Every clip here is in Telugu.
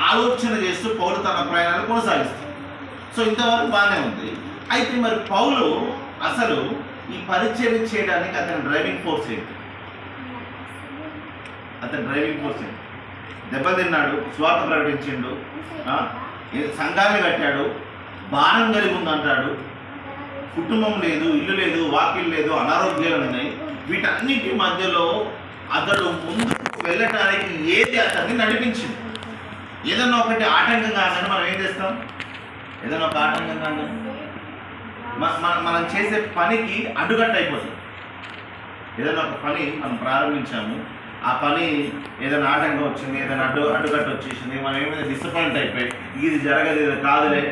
ఆలోచన చేస్తూ పౌలు తన ప్రయాణాలు కొనసాగిస్తాడు. సో ఇంతవరకు బాగానే ఉంది. అయితే మరి పౌలు అసలు ఈ పరిచయం చేయడానికి అతని డ్రైవింగ్ ఫోర్స్ ఏంటి? దెబ్బతిన్నాడు, స్వార్థ ప్రకటించిండు, సంఘాన్ని కట్టాడు, భారం కలిగి ఉందంటాడు, కుటుంబం లేదు, ఇల్లు లేదు, వాకిల్ లేదు, అనారోగ్యాలు ఉన్నాయి. వీటన్నిటి మధ్యలో అతడు ముందుకు వెళ్ళటానికి ఏది అతన్ని నడిపించింది? ఏదన్నా ఒకటి ఆటంకంగా ఉందని మనం ఏం చేస్తాం? ఏదైనా ఒక ఆటంకంగా ఉందని మనం చేసే పనికి అడ్డుకట్ట అయిపోతుంది. ఏదైనా ఒక పని మనం ప్రారంభించాము, ఆ పని ఏదైనా ఆటంకం వచ్చింది, ఏదైనా అడ్డుకట్ట వచ్చేసింది, మనం ఏమైనా డిసప్పాయింట్ అయిపోయి ఇది జరగదు, ఇది కాదులే,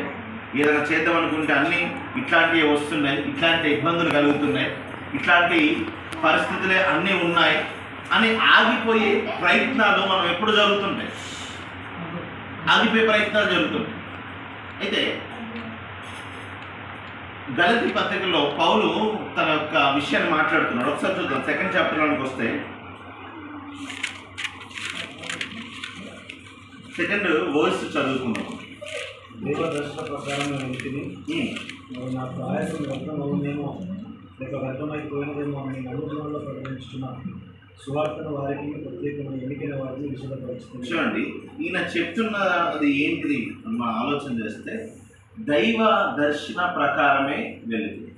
ఏదైనా చేద్దాం అనుకుంటే అన్నీ ఇట్లాంటివి వస్తున్నాయి, ఇట్లాంటి ఇబ్బందులు కలుగుతున్నాయి, ఇట్లాంటి పరిస్థితులే అన్నీ ఉన్నాయి అని ఆగిపోయే ప్రయత్నాలు మనం ఎప్పుడు జరుగుతుంటాయి? ఆగిపోయే ప్రయత్నాలు జరుగుతుంటాయి. అయితే గలతీ పత్రికలో పౌలు తన యొక్క విషయాన్ని మాట్లాడుతున్నాడు. ఒకసారి చూద్దాం. 2nd చాప్టర్లోకి వస్తే 2nd వర్స్ చదువుకున్నాం. దైవదర్శన ప్రకారం నా ప్రయాసం వ్యర్థమవునేమో లేక వ్యర్థమైపోయినదేమో అని నలుగురులో ప్రకటించుతున్న సువార్తను వారికి ప్రత్యేకమైన ఎన్నికైన వారిని విషదపరుచుతుంది. చూడండి, ఈయన చెప్తున్న అది ఏంటిది మనం ఆలోచన చేస్తే దైవ దర్శన ప్రకారమే వెళుతుంది.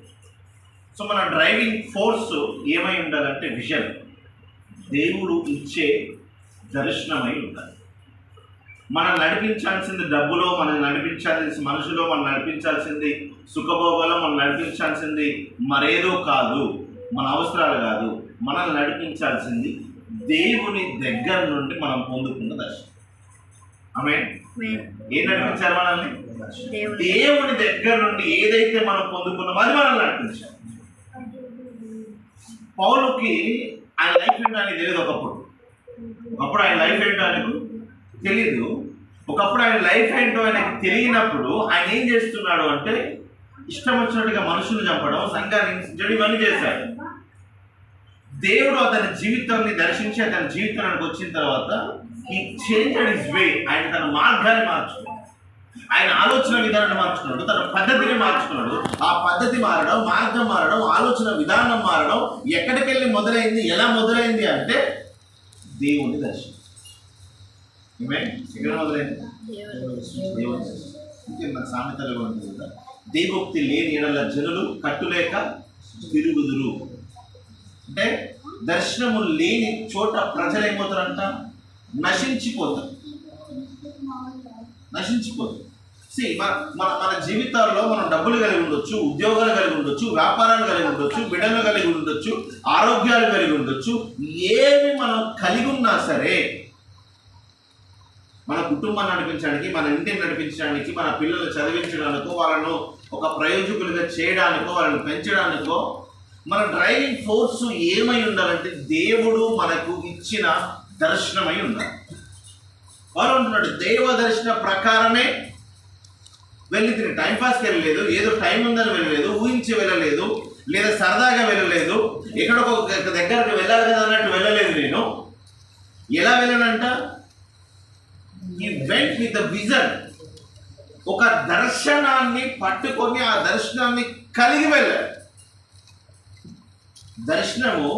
సో మన డ్రైవింగ్ ఫోర్స్ ఏమై ఉండాలంటే విజన్, దేవుడు ఇచ్చే దర్శనమై ఉండాలి. మనం నడిపించాల్సింది డబ్బులో, మనం నడిపించాల్సింది మనుషులో, మనం నడిపించాల్సింది సుఖభోగంలో, మనం నడిపించాల్సింది మరేదో కాదు, మన అవసరాలు కాదు. మనల్ని నడిపించాల్సింది దేవుని దగ్గర నుండి మనం పొందుకున్న దర్శనం. ఆమేన్. ఏం నడిపించాలి మనల్ని? దేవుని దగ్గర నుండి ఏదైతే మనం పొందుకున్నామో అది మనల్ని నడిపించాలి. పౌలుకి ఆయన లైఫ్ ఏంటో ఆయనకు తెలియదు. ఒకప్పుడు ఆయన లైఫ్ ఏంటో ఆయనకు తెలీదు. ఒకప్పుడు ఆయన లైఫ్ ఏంటో ఆయనకు తెలియనప్పుడు ఆయన ఏం చేస్తున్నాడు అంటే ఇష్టం వచ్చినట్టుగా మనుషులు చంపడం, సంఘాన్ని హింసించడం, ఇవన్నీ చేశాడు. దేవుడు అతని జీవితాన్ని దర్శించి అతని జీవితానికి వచ్చిన తర్వాత ఈ చేంజ్డ్ హిస్ వే, ఆయన తన మార్గాన్ని మార్చుకున్నాడు, ఆయన ఆలోచన విధానాన్ని మార్చుకున్నాడు, తన పద్ధతిని మార్చుకున్నాడు. ఆ పద్ధతి మారడం, మార్గం మారడం, ఆలోచన విధానం మారడం ఎక్కడికి వెళ్ళి మొదలైంది, ఎలా మొదలైంది అంటే దేవుని దర్శనం. ఎక్కడ మొదలైంది? దేవుని దర్శనం. ఇంకే మన సామెతలో ఉంటుంది కదా, దేవోక్తి లేని ఎడల జనులు కట్టులేక తిరుగుదురు. అంటే దర్శనము లేని చోట ప్రజలు ఏమవుతారంట? నశించిపోతారు. మన జీవితాల్లో మనం డబ్బులు కలిగి ఉండొచ్చు, ఉద్యోగాలు కలిగి ఉండొచ్చు, వ్యాపారాలు కలిగి ఉండొచ్చు, బిడ్డలు కలిగి ఉండొచ్చు, ఆరోగ్యాలు కలిగి ఉండొచ్చు. ఏమి మనం కలిగి ఉన్నా సరే మన కుటుంబాన్ని నడిపించడానికి, మన ఇంటిని నడిపించడానికి, మన పిల్లలు చదివించడానికో, వాళ్ళను ఒక ప్రయోజకులుగా చేయడానికో, వాళ్ళని పెంచడానికో మన డ్రైవింగ్ ఫోర్స్ ఏమై ఉండాలంటే దేవుడు మనకు ఇచ్చిన దర్శనమై ఉండాలి. వారు అంటున్నాడు దైవ దర్శన ప్రకారమే వెళ్ళి తిరిగి టైంపాస్కి వెళ్ళలేదు, ఏదో టైం ఉందని వెళ్ళలేదు, ఊహించి వెళ్ళలేదు, లేదా సరదాగా వెళ్ళలేదు, ఎక్కడొక దగ్గరకు వెళ్ళాలి కదా అన్నట్టు వెళ్ళలేదు. నేను ఎలా వెళ్ళానంట? ఈ వెంట్ విత్ ద విజన్. ఒక దర్శనాన్ని పట్టుకొని ఆ దర్శనాన్ని కలిగి వెళ్ళాడు. దర్శనము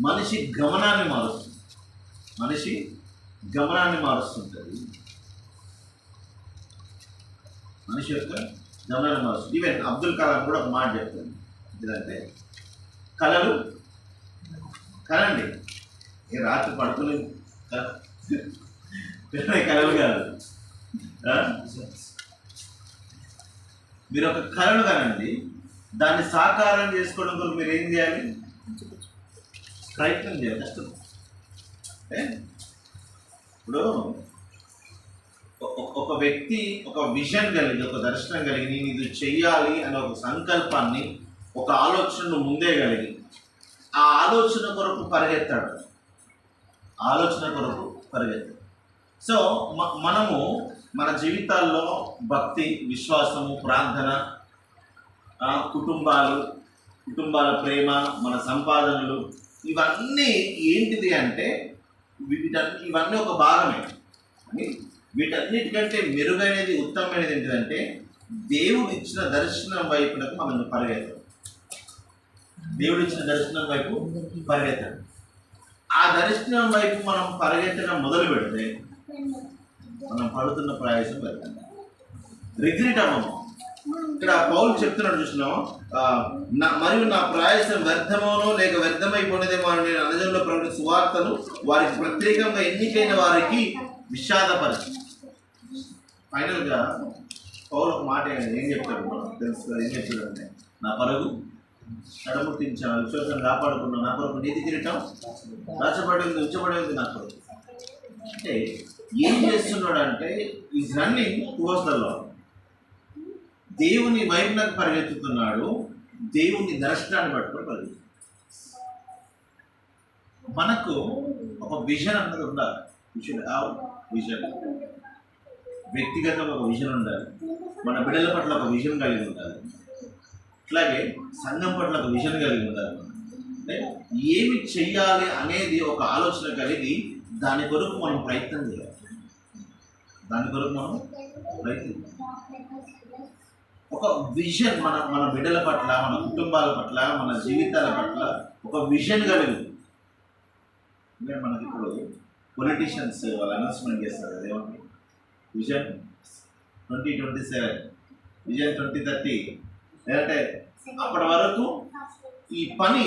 మనిషి గమనాన్ని మారుస్తుంది. మనిషి యొక్క గమనాన్ని మారుస్తుంది. ఈవెన్ అబ్దుల్ కలాం కూడా ఒక మాట చెప్తాను, ఎందుకంటే కలండి, ఏ రాత్రి పడుకుని కలలు కాదు, మీరు ఒక కళను కనండి, దాన్ని సాకారం చేసుకోవడం కోసం మీరు ఏం చేయాలి? ప్రయత్నం చేయాలి, కష్టం. ఇప్పుడు ఒక వ్యక్తి ఒక విజన్ కలిగి, ఒక దర్శనం కలిగి, నేను ఇది చెయ్యాలి అనే ఒక సంకల్పాన్ని, ఒక ఆలోచనను ముందే కలిగి ఆ ఆలోచన కొరకు పరిగెత్తాడు. సో మనము మన జీవితాల్లో భక్తి, విశ్వాసము, ప్రార్థన, కుటుంబాల ప్రేమ, మన సంపాదనలు, ఇవన్నీ ఏంటిది అంటే ఇవన్నీ ఒక భాగమే. వీటన్నిటికంటే మెరుగైనది, ఉత్తమమైనది ఏంటిదంటే దేవుడు ఇచ్చిన దర్శనం వైపునకు మనం పరిగెత్తాం. దేవుడు ఇచ్చిన దర్శనం వైపు పరిగెత్తాం. ఆ దర్శనం వైపు మనం పరిగెత్తడం మొదలు పెడితే మనం పడుతున్న ప్రయాసం వెళ్తాం, రిగ్రెట్ అవ్వము. ఇక్కడ పౌలు చెప్తున్నాడు చూసినాము, మరియు నా ప్రయాసం వ్యర్థమోనో లేక వ్యర్థమైపోయినదేమో అని నేను అన్నజనుల్లో ప్రకటించిన సువార్తను వారికి ప్రత్యేకంగా ఎన్నికైన వారికి విషాదపరిచి. ఫైనల్గా పౌలు ఒక మాట ఏం చెప్తాడు మనం తెలుసు కదా, ఏం చెప్తాడంటే నా పరుగు నడముట్టించాను, విశ్వాసాన్ని కాపాడుకున్నాను, నా కొరకు నీతి కిరీటం దాచబడింది, ఉంచబడింది నా కొరకు. అంటే ఏం చేస్తున్నాడు అంటే is running towards the lord. దేవుని వైపునకు పరిగెత్తుతున్నాడు, దేవుని దర్శనాన్ని పట్టుకొని పరిగెత్తుతున్నాడు. మనకు ఒక విజన్ అన్నది ఉండాలి. విజన్ వ్యక్తిగతంగా ఒక విజన్ ఉండాలి, మన బిడ్డల పట్ల ఒక విజన్ కలిగి ఉండాలి, అట్లాగే సంఘం పట్ల ఒక విజన్ కలిగి ఉండాలి. అంటే ఏమి చెయ్యాలి అనేది ఒక ఆలోచన కలిగి దాని కొరకు మనం ప్రయత్నం చేయాలి. ఒక విజన్ మన బిడ్డల పట్ల, మన కుటుంబాల పట్ల, మన జీవితాల పట్ల ఒక విజన్ కలిగి. అంటే మనకి ఇప్పుడు పొలిటీషియన్స్ వాళ్ళు అనౌన్స్మెంట్ చేస్తారు కదా, ఏమంటే విజన్ 2027, విజన్ 2030, లేదంటే అప్పటి వరకు ఈ పని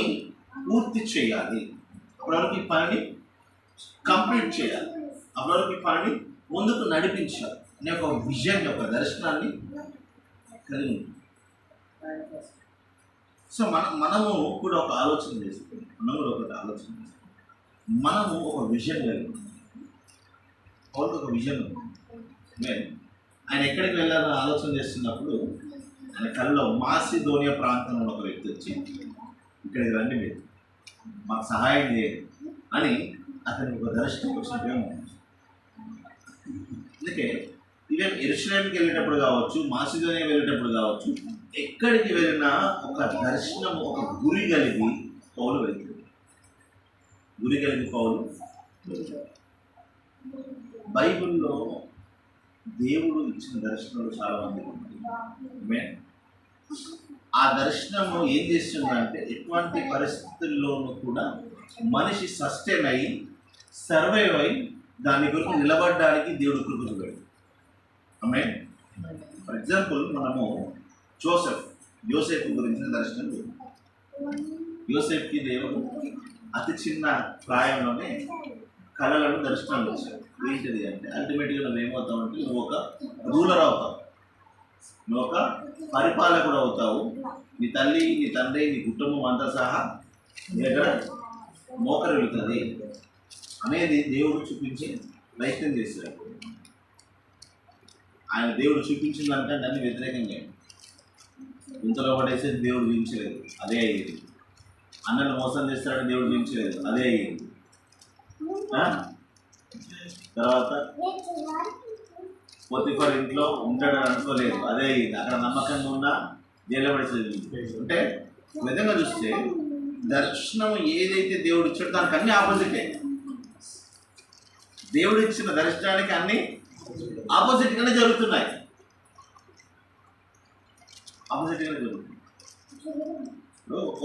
పూర్తి చేయాలి, అప్పటి వరకు ఈ పనిని కంప్లీట్ చేయాలి, అప్పటి వరకు ఈ పనిని ముందుకు నడిపించాలి అనే ఒక విజన్, ఒక దర్శనాన్ని కలిగి ఉంటుంది. సో మనము కూడా ఒక ఆలోచన చేసుకుంటాం, మనము ఒక విజన్ కలిగి ఉంటాం. వాళ్ళకి ఒక విజన్ ఉంది. ఆయన ఎక్కడికి వెళ్ళాలని ఆలోచన చేస్తున్నప్పుడు ఆయన కళ్ళలో మాసిదోనియా ప్రాంతంలో ఒక వ్యక్తి వచ్చి ఇక్కడికి రండి, మీరు మాకు సహాయం చేయండి అని అతనికి ఒక దర్శనం వచ్చినట్టుగా. అందుకే ఈవెన్ యెరూషలేముకి వెళ్ళేటప్పుడు కావచ్చు, మాసిదోనియా వెళ్ళేటప్పుడు కావచ్చు, ఎక్కడికి వెళ్ళినా ఒక దర్శనం, ఒక గురి కలిగి పౌలు వెళ్తాడు. బైబిల్లో దేవుడు ఇచ్చిన దర్శనాలు చాలా మందికి ఉన్నాయి. ఆ దర్శనము ఏం చేస్తుందంటే ఎటువంటి పరిస్థితుల్లోనూ కూడా మనిషి సస్టైన్ అయ్యి సర్వైవ్ అయ్యి దాని గురించి నిలబడడానికి దేవుడు కృప చూపాడు. ఆమేన్. ఫర్ ఎగ్జాంపుల్ మనము యోసేపు గురించిన దర్శనం. యోసేపుకి దేవుడు అతి చిన్న ప్రాయంలోనే కళలను దర్శనాలు వచ్చాయి. ఏంటిది అంటే అల్టిమేట్గా నువ్వు ఏమవుతావు అంటే నువ్వు ఒక రూలర్ అవుతావు, నువ్వు ఒక పరిపాలకుడు అవుతావు, నీ తల్లి, నీ తండ్రి, నీ కుటుంబం అంతా సహా నీ దగ్గర మోకరిల్లుతుంది అనేది దేవుడు చూపించి ప్రయత్నం చేశాడు. ఆయన దేవుడు చూపించిన దానికంటే దాన్ని వ్యతిరేకంగా ఇంతలో పడేసేది దేవుడు చూపించలేదు, అదే అయ్యేది. అన్నను మోసం చేస్తాడని దేవుడు చూపించలేదు, అదే అయ్యేది. తర్వాత పోతిఫర్ ఇంట్లో ఉంటాడని అనుకోలేదు, అదే అయ్యింది. అక్కడ నమ్మకంగా ఉన్న జైల్లో పడేసేది. అంటే విధంగా చూస్తే దర్శనం ఏదైతే దేవుడు ఇచ్చాడో దానికి అన్ని ఆపోజిటే. దేవుడు ఇచ్చిన దర్శనానికి అన్ని ఆపోజిట్గానే జరుగుతున్నాయి.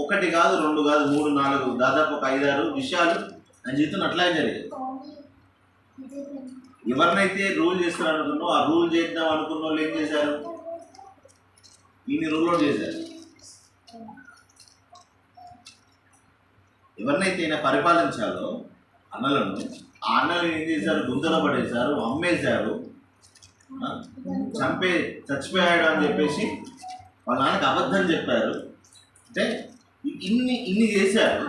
ఒకటి కాదు, రెండు కాదు, 3, 4, దాదాపు ఒక 5, 6 విషయాలు ఆయన జీవితం అట్లాగే జరిగాయి. ఎవరినైతే రూల్ చేస్తారనుకున్నో ఆ రూల్ చేద్దాం అనుకున్న వాళ్ళు ఏం చేశారు, ఈయన రూల్ చేశారు. ఎవరినైతే ఈయన పరిపాలించాలో అన్నలను, ఆ అన్నలు ఏం చేశారు, గుంతలో పడేశారు, అమ్మేశారు, చచ్చిపోయాడు అని చెప్పేసి వాళ్ళ నాన్నకి అబద్ధం చెప్పారు. అంటే ఇన్ని చేశారు.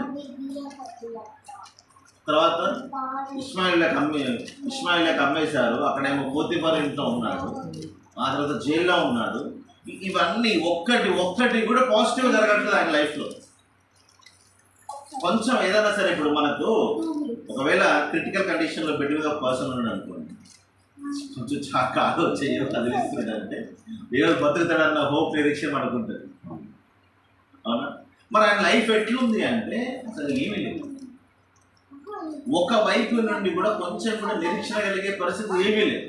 తర్వాత ఇస్మాయిల్కి అమ్మేశారు. అక్కడేమో పోతిఫర్ ఇంట్లో ఉన్నాడు, ఆ తర్వాత జైల్లో ఉన్నాడు. ఇవన్నీ ఒక్కటి కూడా పాజిటివ్ జరగట్లేదు ఆయన లైఫ్లో. కొంచెం ఏదైనా సరే, ఇప్పుడు మనకు ఒకవేళ క్రిటికల్ కండిషన్లో బెడ్ మీద ఒక పర్సన్ ఉన్నాడు అనుకోండి, కొంచెం కాదు చెయ్యో కదిలిస్తున్నాడంటే ఏదో బతుకుతాడన్న హోప్, నిరీక్షణ అనుకుంటుంది. అవునా? మరి ఆయన లైఫ్ ఎట్లుంది అంటే అసలు ఏమీ లేదు. ఒక వైపు నుండి కూడా కొంచెం కూడా నిరీక్షణ కలిగే పరిస్థితి ఏమీ లేదు.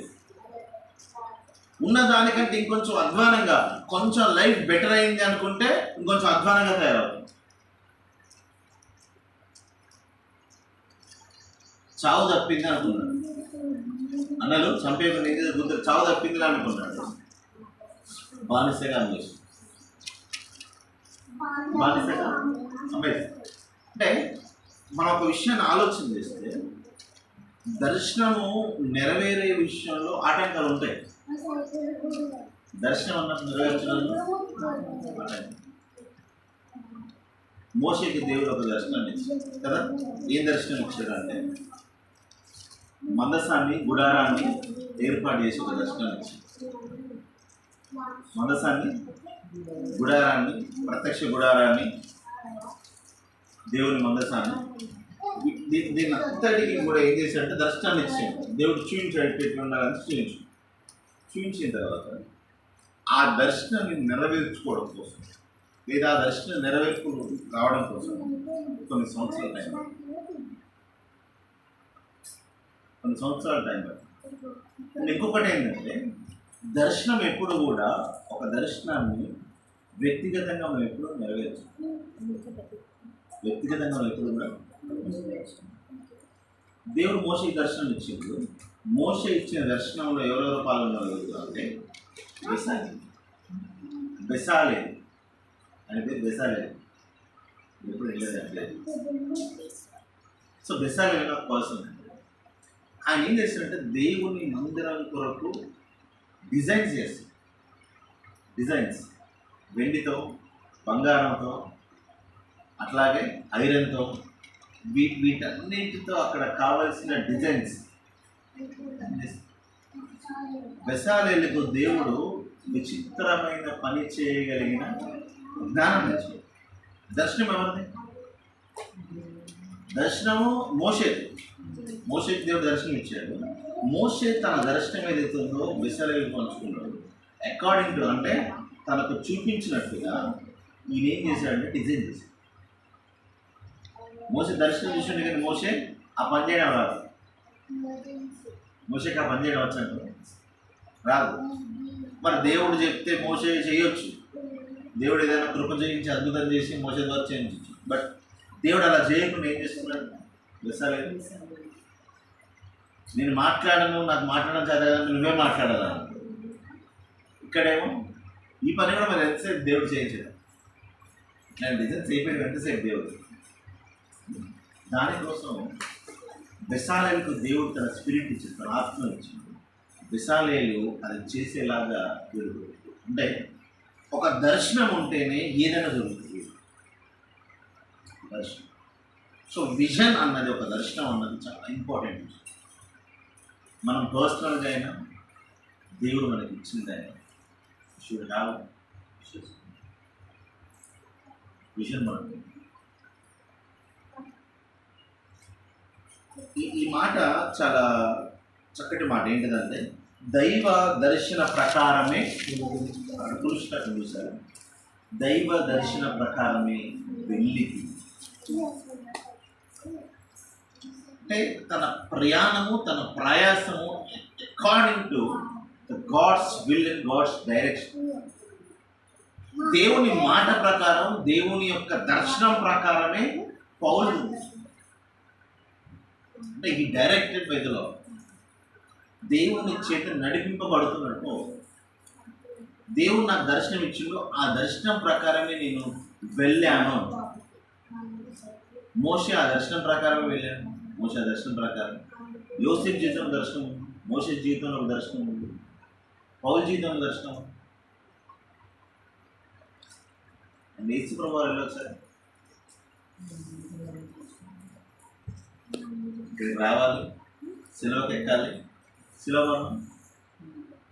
ఉన్న దానికంటే ఇంకొంచెం అధ్వానంగా, కొంచెం లైఫ్ బెటర్ అయింది అనుకుంటే ఇంకొంచెం అధ్వానంగా తయారవుతుంది. చావు తప్పింది అనుకున్నాడు, అన్నలు చంపేకుని గుర్తు చావు తప్పింది అనుకున్నాడు. బానిసగా అమ్మేసి బానిసగా అమ్మేసి. అంటే మనం ఒక విషయాన్ని ఆలోచన చేస్తే దర్శనము నెరవేరే విషయంలో ఆటంకాలు ఉంటాయి. దర్శనం అన్నప్పుడు నెరవేర్చడంలో ఆటంకం. మోషేకి దేవుడు ఒక దర్శనాన్ని ఇచ్చాడు కదా. ఏం దర్శనం ఇచ్చాడు అంటే మందసాన్ని, గుడారాన్ని ఏర్పాటు చేసి ఒక దర్శనాన్ని ఇచ్చాడు. మందసాన్ని, గుడారాన్ని, ప్రత్యక్ష గుడారాన్ని, దేవుని మందసాన్ని, దీన్ని అంతటికి కూడా ఏం చేశాడంటే దర్శనాన్ని ఇచ్చాడు. దేవుడు చూపించాడు ఎట్లా ఉండాలని చూపించిన తర్వాత ఆ దర్శనాన్ని నెరవేర్చుకోవడం కోసం, లేదా ఆ దర్శనం నెరవేర్పు రావడం కోసం కొన్ని సంవత్సరాల టైం పడుతుంది. ఇంకొకటి ఏంటంటే దర్శనం ఎప్పుడు కూడా, ఒక దర్శనాన్ని వ్యక్తిగతంగా మనం ఎప్పుడు నెరవేర్చాం. వ్యక్తిగతంగా మనం ఎప్పుడు కూడా దేవుడు మోషేకి దర్శనం ఇచ్చిండు. మోషే ఇచ్చిన దర్శనంలో ఎవరెవరు పాల్గొన్నారు అంటే బెసాలే అంటే బెసాలే ఎప్పుడు వెళ్ళేదంటే. సో బెసాలే ఒక పర్సన్ ఆయన ఏం చేస్తాడంటే దేవుని మందిరం కొరకు డిజైన్స్ చేస్తాడు. డిజైన్స్ వెండితో, బంగారంతో, అట్లాగే ఐరన్తో, వీటన్నిటితో అక్కడ కావలసిన డిజైన్స్. బెసాలేలకు దేవుడు విచిత్రమైన పని చేయగలిగిన జ్ఞానం ఇచ్చాడు. దర్శనం ఎవరిది? దర్శనము మోషేకి దేవుడు దర్శనం ఇచ్చాడు. మోషే తన దర్శనం ఏదైతే ఉందో బెసాలేలు పంచుకున్నాడు. అకార్డింగ్ టు అంటే తనకు చూపించినట్టుగా ఈయన ఏం చేశాడంటే డిజైన్ చేశాడు. మోషే దర్శనం చూసిండు కానీ మోషే ఆ పని చేయడం రాదు. మోషేకి ఆ పని చేయడం వచ్చాడు రాదు. మరి దేవుడు చెప్తే మోషే చేయొచ్చు. దేవుడు ఏదైనా కృప చేయించి అద్భుతం చేసి మోషే ద్వారా చేయించవచ్చు. బట్ దేవుడు అలా చేయకుండా ఏం చేస్తున్నాడు? బెసాలేలు నేను మాట్లాడను, నాకు మాట్లాడడం చదవదు, నువ్వే మాట్లాడాలి. ఇక్కడేమో ఈ పని కూడా మరి ఎంతసేపు దేవుడు చేయించాడు. ఇట్లాంటి డిజైన్స్ అయిపోయింది ఎంతసేపు దేవుడు. దానికోసం బెసాలేలకు దేవుడు తన స్పిరిట్ ఇచ్చింది, తన ఆత్మ ఇచ్చింది. బెసాలేలు అది చేసేలాగా దేవుడు అంటే ఒక దర్శనం ఉంటేనే ఏదైనా జరుగుతుంది. దర్శనం. సో విజన్ అన్నది, ఒక దర్శనం అన్నది చాలా ఇంపార్టెంట్. మనం పర్సనల్గా అయినా దేవుడు మనకి ఇచ్చిందైనా షుడ్ హ్యావ్ విజన్. మనకి ఈ మాట చాలా చక్కటి మాట. ఏంటిదంటే దైవ దర్శన ప్రకారమే పురుషులకు చూశారు. దైవ దర్శన ప్రకారమే వెళ్ళింది. అంటే తన ప్రయాణము, తన ప్రయాసము according to God's will and God's direction. దేవుని మాట ప్రకారం, దేవుని యొక్క దర్శనం ప్రకారమే పౌలు అంటే ఈ డైరెక్టెడ్ బై ద లార్డ్. దేవుని చేత నడిపింపబడుతున్నట్టు దేవుడు నాకు దర్శనం ఇచ్చిండు, ఆ దర్శనం ప్రకారమే నేను వెళ్ళాను. మోషే ఆ దర్శనం ప్రకారమే వెళ్ళాను. మోషే ఆ దర్శనం ప్రకారం. యోసేపు జీవితంలో దర్శనం ఉంది, మోషే జీవితంలో ఒక దర్శనం ఉంది, పౌలు జీవితంలో దర్శనం ఉంది. యేసు ప్రభువు వెళ్ళొచ్చారు, ఇక్కడికి రావాలి, సిలువకి ఎక్కాలి, సిలువ మరణం.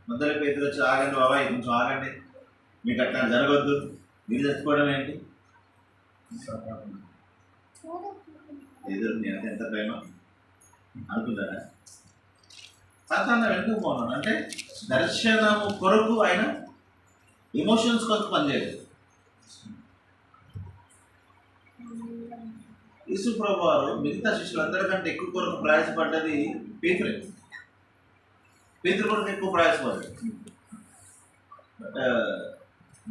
మొదటి పేతురు వచ్చి ఆగండి బాబాయ్, కొంచెం ఆగండి, మీకు అట్లా జరగవద్దు, మీరు చచ్చిపోవడం ఏంటి? ఎదురు నేను ఎంత ప్రేమ అనుకుంటారా? సాధారణ ఎందుకు పోన్నాను అంటే దర్శనము కొరకు ఆయన ఎమోషన్స్ కొరకు పనిచేయలేదు. యేసు ప్రభువు వారు మిగతా శిష్యులందరికంటే ఎక్కువ కొరకు ప్రయాసపడ్డది పేతురే. పేతురు కొరకు ఎక్కువ ప్రయాసపడ్డాడు.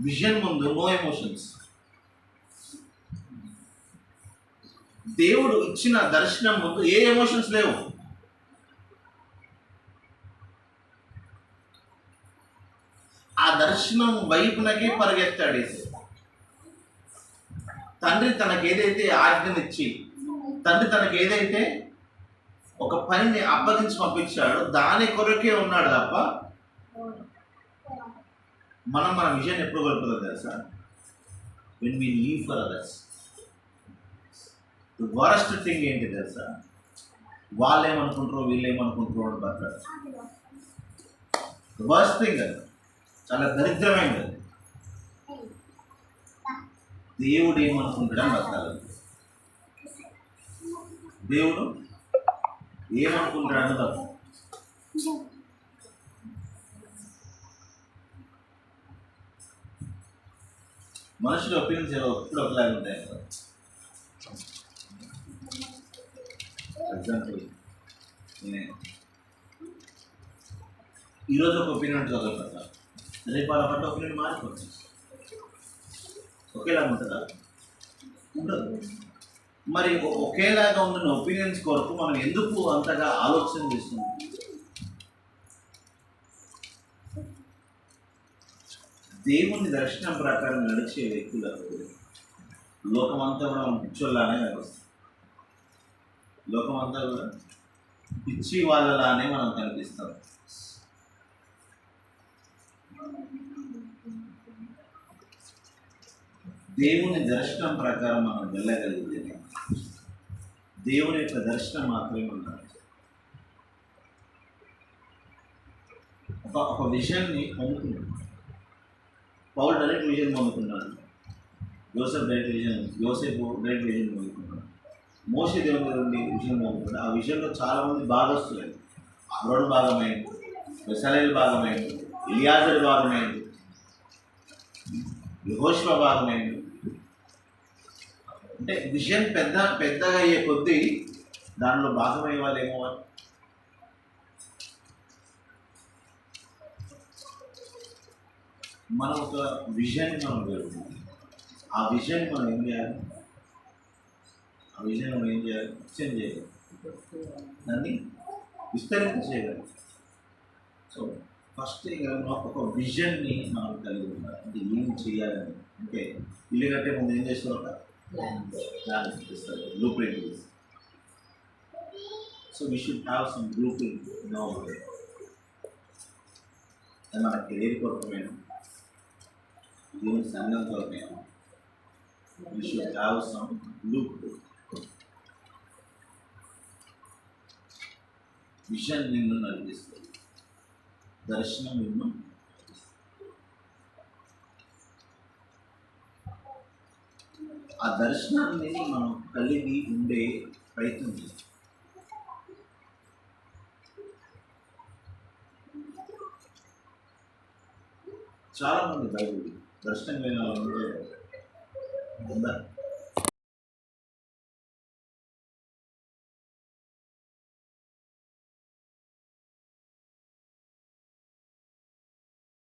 విజన్ ముందు నో ఎమోషన్స్. దేవుడు ఇచ్చిన దర్శనం ముందు ఏ ఎమోషన్స్ లేవు. ఆ దర్శనం వైపునకే పరిగెత్తాడు యేసు. తండ్రి తనకు ఏదైతే ఆజ్ఞనిచ్చి, తండ్రి తనకు ఏదైతే ఒక పనిని అప్పగించి పంపించాడో దాని కొరకే ఉన్నాడు తప్ప మన విజన్ ఎప్పుడు కోల్పోతుంది తెలుసా? When we leave for others. Worst thing ఏంటి తెలుసా? వాళ్ళు ఏమనుకుంటారో వీళ్ళు ఏమనుకుంటారో అని బతకాలి. వర్స్ట్ థింగ్ అది, చాలా దరిద్రమైనది. దేవుడు ఏమనుకుంటాడని బతకాలి. దేవుడు ఏమనుకుంటాడని బతకాలి. మనుషుల ఒపీనియన్స్ ఎప్పుడు ఒకలాగా ఉంటాయి కదా. ఎగ్జాంపుల్, ఈరోజు ఒక ఒపీనియన్ చదువుతా, రేపు వాళ్ళ పట్ల ఒపీనియన్ మారిపోతుంది. ఒకేలాగా ఉంటుందా? ఉండదు. మరి ఒకేలాగా ఉన్న ఒపీనియన్స్ కొరకు మనం ఎందుకు అంతగా ఆలోచన చేస్తున్నాం? దేవుని దర్శనం ప్రకారం నడిచే వ్యక్తులకు లోకమంతా కూడా మనం పిచ్చోళ్ళలానే కనిపిస్తుంది. లోకమంతా కూడా పిచ్చి వాళ్ళలానే మనం కనిపిస్తాం. దేవుని దర్శనం ప్రకారం మనం వెళ్ళగలిగితే దేవుని యొక్క దర్శనం మాత్రమే ఉండాలి. ఒక విజన్ని పొందుకున్నాడు. పౌలు డైరెక్ట్ విజన్ పొందుకున్నాడు. యోసేపు డైరెక్ట్ విజన్ పొందుకున్నాడు. మోషే దేవుని విజన్ పొందుకున్నాడు. ఆ విజన్లో చాలామంది భాగస్తులేదు. అహరోను భాగమైంది, బెసలేలు భాగమైంది, ఎలియాజరు భాగమైంది, యెహోషువ భాగమైంది. అంటే విజన్ పెద్దగా అయ్యే కొద్దీ దానిలో భాగమయ్యే వాళ్ళు ఏమో. మనం ఒక విజన్ మనం పెడుతున్నాం. ఆ విజన్ మనం ఏం చేయాలి? ఎక్స్టెండ్ చేయాలి, దాన్ని విస్తరింప చేయాలి. సో ఫస్ట్ ఒక విజన్ని మనం కలిగి ఉండాలి. అంటే ఏం చేయాలని. అంటే ఇల్లు కట్టే ముందు ఏం చేస్తారు? ప్లాన్ చేస్తారు, బ్లూ ప్రింట్ చేస్తారు. So we should have some blueprint in our life. మన కెరీర్ కొరకమైన, దేవుని సంఘం కొరకమైన, we should have some blueprint. Vision నిన్ను నడిపిస్తుంది, దర్శనం నిన్ను. ఆ దర్శనాన్ని మనం కలిగి ఉండే ప్రయత్నం చేస్తాం. చాలామంది బైబిల్ దర్శనం లేని వాళ్ళు ఉందా?